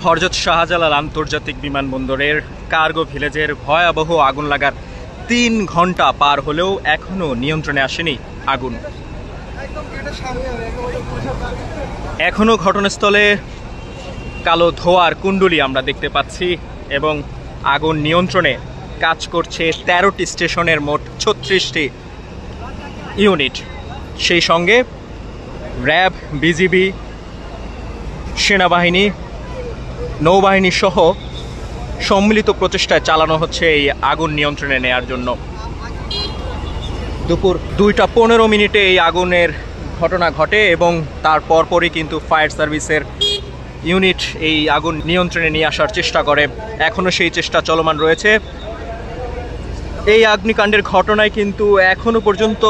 হযরত শাহজালাল আন্তর্জাতিক বিমানবন্দরের কার্গো ভিলেজের ভয়াবহ আগুন লাগার ৩ ঘন্টা পার হলেও এখনও নিয়ন্ত্রণে আসেনি আগুন। এখনও ঘটনাস্থলে কালো ধোঁয়ার কুণ্ডলী আমরা দেখতে পাচ্ছি এবং আগুন নিয়ন্ত্রণে কাজ করছে ১৩টি স্টেশনের মোট ৩৬টি ইউনিট। সেই সঙ্গে র্যাব, বিজিবি, সেনাবাহিনী, নৌবাহিনী সহ সম্মিলিত প্রচেষ্টায় চালানো হচ্ছে এই আগুন নিয়ন্ত্রণে নেয়ার জন্য। দুপুর ২টা ১৫ এই আগুনের ঘটনা ঘটে এবং তার পরপরই কিন্তু ফায়ার সার্ভিসের ইউনিট এই আগুন নিয়ন্ত্রণে নিয়ে আসার চেষ্টা করে। এখনও সেই চেষ্টা চলমান রয়েছে। এই অগ্নিকাণ্ডের ঘটনায় কিন্তু এখনও পর্যন্ত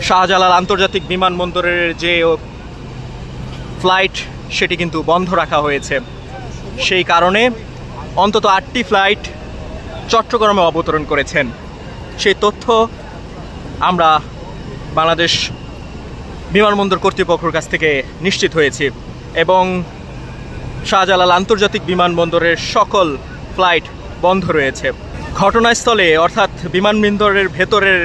শাহজালাল আন্তর্জাতিক বিমানবন্দরের যে ফ্লাইট সেটি কিন্তু বন্ধ রাখা হয়েছে। সেই কারণে অন্তত ৮টি ফ্লাইট চট্টগ্রামে অবতরণ করেছেন। সেই তথ্য আমরা বাংলাদেশ বিমানবন্দর কর্তৃপক্ষের কাছ থেকে নিশ্চিত হয়েছি এবং শাহজালাল আন্তর্জাতিক বিমানবন্দরের সকল ফ্লাইট বন্ধ রয়েছে। ঘটনাস্থলে অর্থাৎ বিমানবন্দরের ভেতরের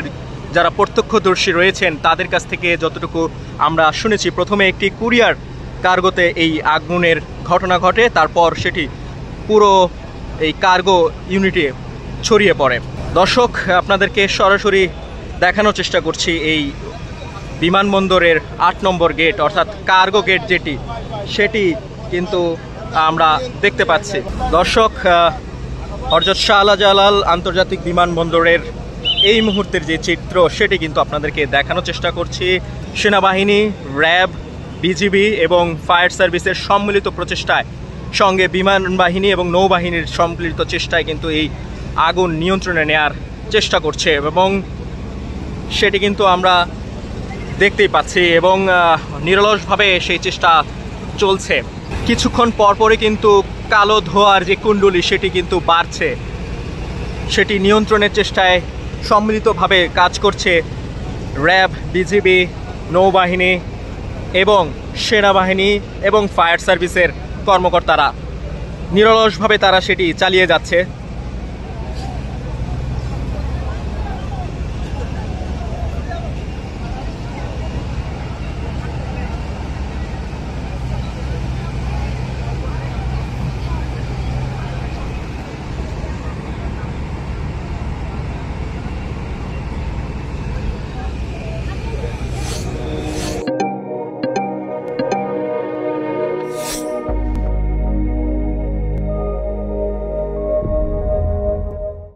যারা প্রত্যক্ষদর্শী রয়েছেন তাদের কাছ থেকে যতটুকু আমরা শুনেছি, প্রথমে একটি কুরিয়ার কার্গোতে এই আগুনের ঘটনা ঘটে, তারপর সেটি পুরো এই কার্গো ইউনিটে ছড়িয়ে পড়ে। দর্শক, আপনাদেরকে সরাসরি দেখানোর চেষ্টা করছি এই বিমানবন্দরের ৮ নম্বর গেট অর্থাৎ কার্গো গেট যেটি, সেটি কিন্তু আমরা দেখতে পাচ্ছি। দর্শক, হযরত শাহজালাল আন্তর্জাতিক বিমানবন্দরের এই মুহূর্তের যে চিত্র সেটি কিন্তু আপনাদেরকে দেখানোর চেষ্টা করছি। সেনাবাহিনী, র্যাব, বিজিবি এবং ফায়ার সার্ভিসের সম্মিলিত প্রচেষ্টায়, সঙ্গে বিমান বাহিনী এবং নৌবাহিনীর সম্মিলিত চেষ্টায় কিন্তু এই আগুন নিয়ন্ত্রণে নেয়ার চেষ্টা করছে এবং সেটি কিন্তু আমরা দেখতেই পাচ্ছি এবং নিরলসভাবে সেই চেষ্টা চলছে। কিছুক্ষণ পরপরই কিন্তু কালো ধোঁয়ার যে কুণ্ডলী সেটি কিন্তু বাড়ছে। সেটি নিয়ন্ত্রণের চেষ্টায় সম্মিলিতভাবে কাজ করছে র্যাব, বিজিবি, নৌবাহিনী এবং সেনাবাহিনী এবং ফায়ার সার্ভিসের কর্মকর্তারা। নিরলসভাবে তারা সেটি চালিয়ে যাচ্ছে।